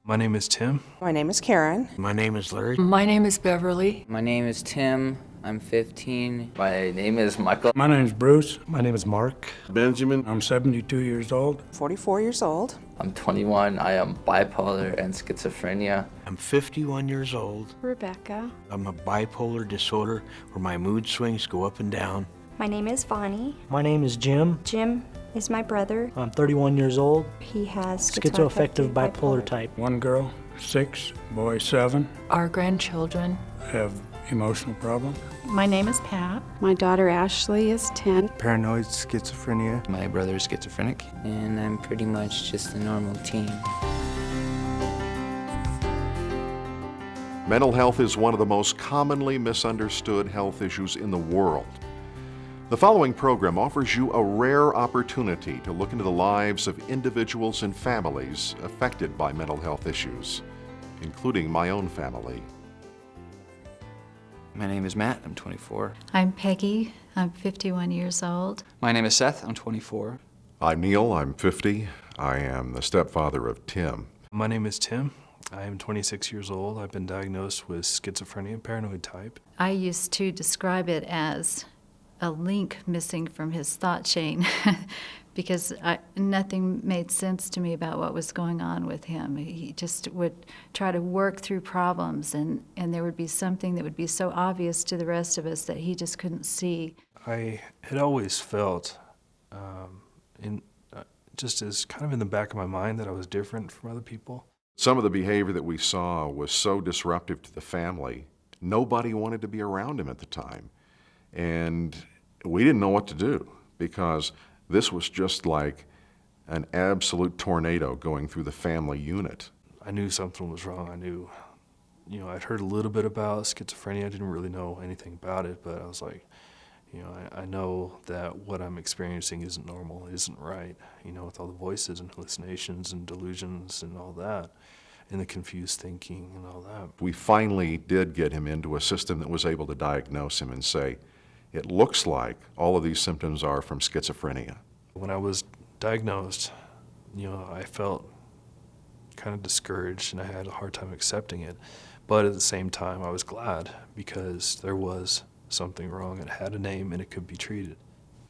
My name is Tim. My name is Karen. My name is Larry. My name is Beverly. My name is Tim. I'm 15. My name is Michael. My name is Bruce. My name is Mark. Benjamin. I'm 72 years old. 44 years old. I'm 21. I am bipolar and schizophrenia. I'm 51 years old. Rebecca. I'm a bipolar disorder where my mood swings go up and down. My name is Vonnie. My name is Jim. Jim is my brother. I'm 31 years old. He has Schizoaffective bipolar type. One girl, 6, boy, 7, Our grandchildren. have emotional problems. My name is Pat. My daughter Ashley is 10. Paranoid schizophrenia. My brother is schizophrenic. And I'm pretty much just a normal teen. Mental health is one of the most commonly misunderstood health issues in the world. The following program offers you a rare opportunity to look into the lives of individuals and families affected by mental health issues, including my own family. My name is Matt. I'm 24. I'm Peggy. I'm 51 years old. My name is Seth. I'm 24. I'm Neil. I'm 50. I am the stepfather of Tim. My name is Tim. I am 26 years old. I've been diagnosed with schizophrenia, paranoid type. I used to describe it as a link missing from his thought chain because nothing made sense to me about what was going on with him. He just would try to work through problems, and there would be something that would be so obvious to the rest of us that he just couldn't see. I had always felt, just as kind of in the back of my mind, that I was different from other people. Some of the behavior that we saw was so disruptive to the family, nobody wanted to be around him at the time. And we didn't know what to do because this was just like an absolute tornado going through the family unit. I knew something was wrong. I knew, I'd heard a little bit about schizophrenia. I didn't really know anything about it, but I was like, I know that what I'm experiencing isn't normal, isn't right, with all the voices and hallucinations and delusions and all that, and the confused thinking and all that. We finally did get him into a system that was able to diagnose him and say, it looks like all of these symptoms are from schizophrenia. When I was diagnosed, I felt kind of discouraged and I had a hard time accepting it. But at the same time, I was glad because there was something wrong. It had a name and it could be treated.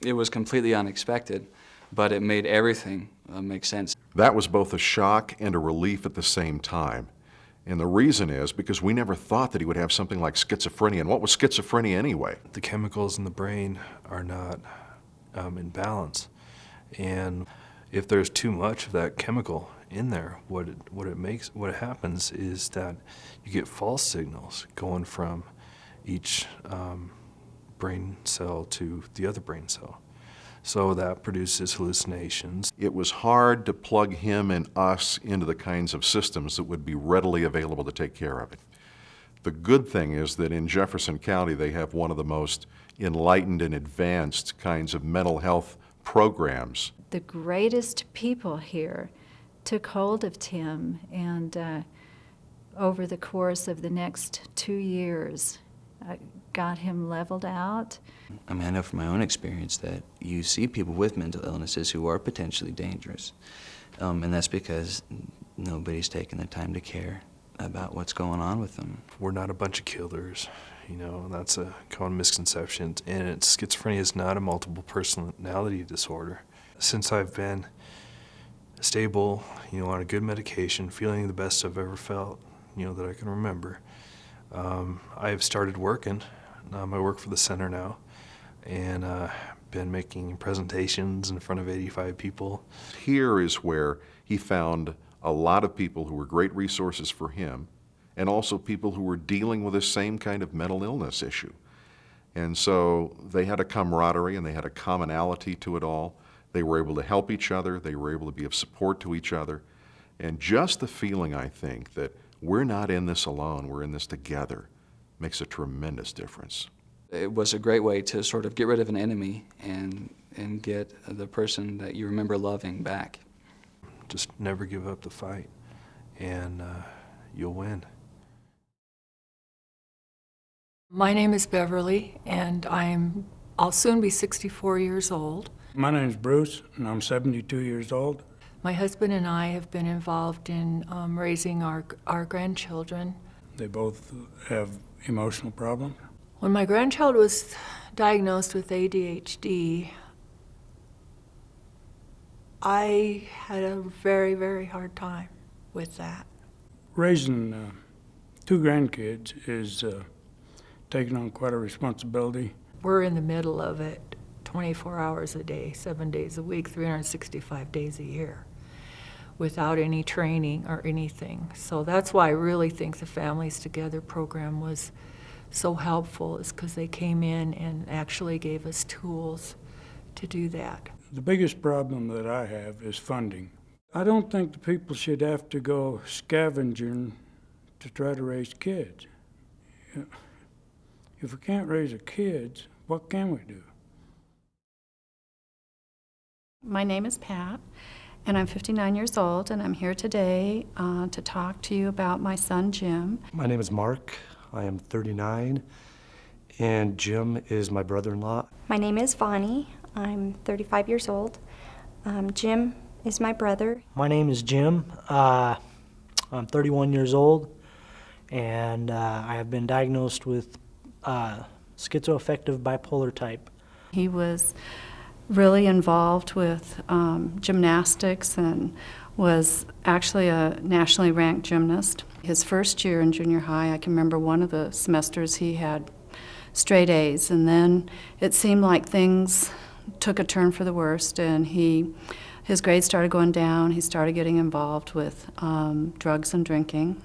It was completely unexpected, but it made everything make sense. That was both a shock and a relief at the same time. And the reason is because we never thought that he would have something like schizophrenia. And what was schizophrenia anyway? The chemicals in the brain are not in balance. And if there's too much of that chemical in there, what happens is that you get false signals going from each brain cell to the other brain cell. So that produces hallucinations. It was hard to plug him and us into the kinds of systems that would be readily available to take care of it. The good thing is that in Jefferson County, they have one of the most enlightened and advanced kinds of mental health programs. The greatest people here took hold of Tim, and over the course of the next 2 years, got him leveled out. I mean, I know from my own experience that you see people with mental illnesses who are potentially dangerous. And that's because nobody's taken the time to care about what's going on with them. We're not a bunch of killers, that's a common misconception. And schizophrenia is not a multiple personality disorder. Since I've been stable, on a good medication, feeling the best I've ever felt, that I can remember, I have started working. I work for the center now, and been making presentations in front of 85 people. Here is where he found a lot of people who were great resources for him, and also people who were dealing with the same kind of mental illness issue. And so they had a camaraderie and they had a commonality to it all. They were able to help each other. They were able to be of support to each other. And just the feeling, I think, that we're not in this alone, we're in this together, makes a tremendous difference. It was a great way to sort of get rid of an enemy and get the person that you remember loving back. Just never give up the fight, and you'll win. My name is Beverly, and I'll soon be 64 years old. My name is Bruce, and I'm 72 years old. My husband and I have been involved in raising our grandchildren. They both have emotional problems. When my grandchild was diagnosed with ADHD, I had a very, very hard time with that. Raising two grandkids is taking on quite a responsibility. We're in the middle of it 24 hours a day, 7 days a week, 365 days a year, without any training or anything. So that's why I really think the Families Together program was so helpful, is because they came in and actually gave us tools to do that. The biggest problem that I have is funding. I don't think the people should have to go scavenging to try to raise kids. If we can't raise our kids, what can we do? My name is Pat, and I'm 59 years old, and I'm here today to talk to you about my son, Jim. My name is Mark. I am 39, and Jim is my brother-in-law. My name is Vonnie. I'm 35 years old. Jim is my brother. My name is Jim. I'm 31 years old, and I have been diagnosed with schizoaffective bipolar type. He was really involved with gymnastics and was actually a nationally ranked gymnast. His first year in junior high, I can remember one of the semesters he had straight A's, and then it seemed like things took a turn for the worst, and his grades started going down. He started getting involved with drugs and drinking.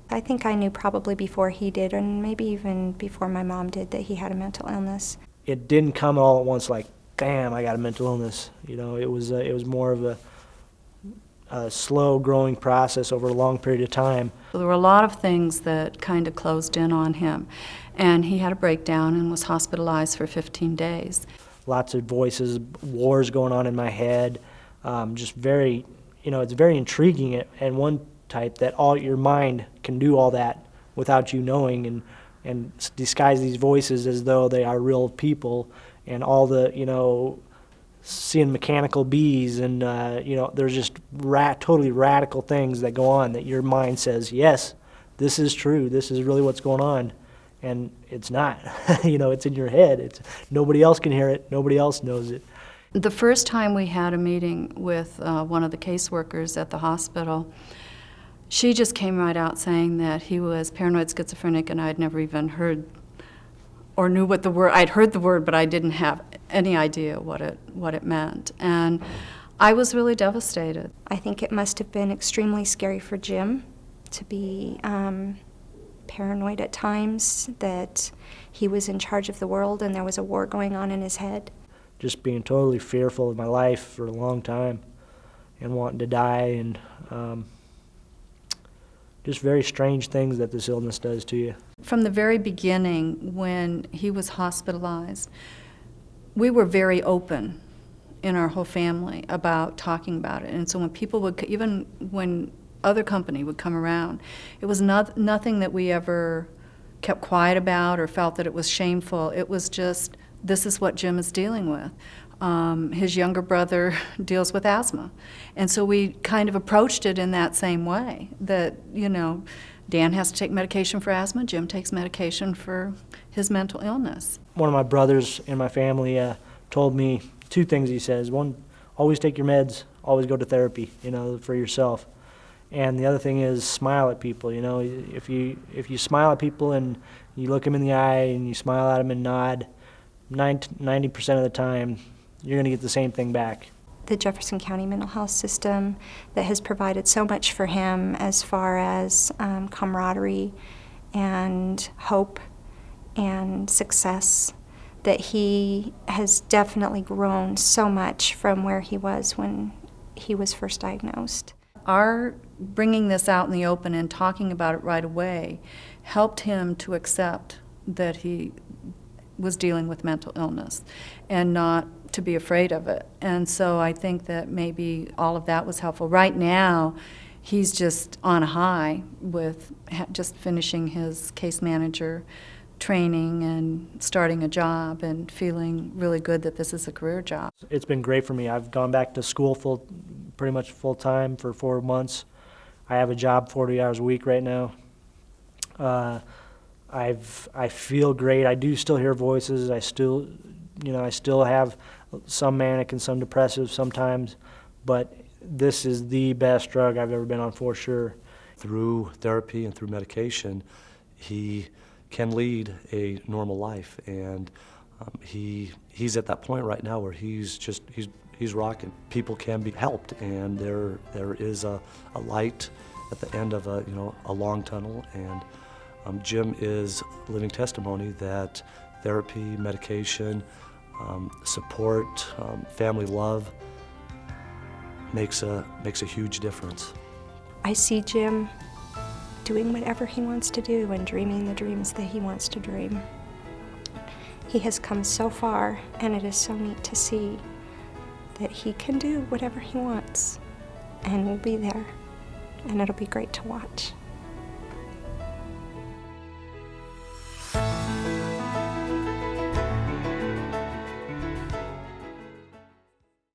I think I knew probably before he did, and maybe even before my mom did, that he had a mental illness. It didn't come all at once like, bam, I got a mental illness. You know, it was more of a slow growing process over a long period of time. So there were a lot of things that kind of closed in on him, and he had a breakdown and was hospitalized for 15 days. Lots of voices, wars going on in my head, just very, it's very intriguing and one type that all your mind can do all that without you knowing and disguise these voices as though they are real people, and all the, seeing mechanical bees and, there's just totally radical things that go on that your mind says, yes, this is true, this is really what's going on. And it's not. It's in your head. Nobody else can hear it. Nobody else knows it. The first time we had a meeting with one of the caseworkers at the hospital, she just came right out saying that he was paranoid schizophrenic, and I'd never even heard or knew what the word. I'd heard the word, but I didn't have any idea what it meant. And I was really devastated. I think it must have been extremely scary for Jim to be paranoid at times, that he was in charge of the world and there was a war going on in his head. Just being totally fearful of my life for a long time and wanting to die, and just very strange things that this illness does to you. From the very beginning, when he was hospitalized, we were very open in our whole family about talking about it. And so when people would, even when other company would come around, it was nothing that we ever kept quiet about or felt that it was shameful. It was just, this is what Jim is dealing with. His younger brother deals with asthma. And so we kind of approached it in that same way, that, Dan has to take medication for asthma, Jim takes medication for his mental illness. One of my brothers in my family told me two things. He says, one, always take your meds, always go to therapy, for yourself. And the other thing is smile at people. If you smile at people and you look them in the eye and you smile at them and nod, 90% of the time you're going to get the same thing back. The Jefferson County mental health system that has provided so much for him as far as camaraderie and hope and success, that he has definitely grown so much from where he was when he was first diagnosed. Our bringing this out in the open and talking about it right away helped him to accept that he was dealing with mental illness and not to be afraid of it. And so I think that maybe all of that was helpful. Right now, he's just on a high with just finishing his case manager training and starting a job and feeling really good that this is a career job. It's been great for me. I've gone back to school pretty much full-time for 4 months. I have a job 40 hours a week right now. I feel great. I do still hear voices. I still have some manic and some depressive sometimes, but this is the best drug I've ever been on for sure. Through therapy and through medication, he can lead a normal life, and he's at that point right now where he's rocking. People can be helped, and there is a light at the end of a long tunnel, and Jim is living testimony that therapy, medication, support, family love makes a huge difference. I see Jim doing whatever he wants to do and dreaming the dreams that he wants to dream. He has come so far, and it is so neat to see that he can do whatever he wants, and we'll be there, and it'll be great to watch.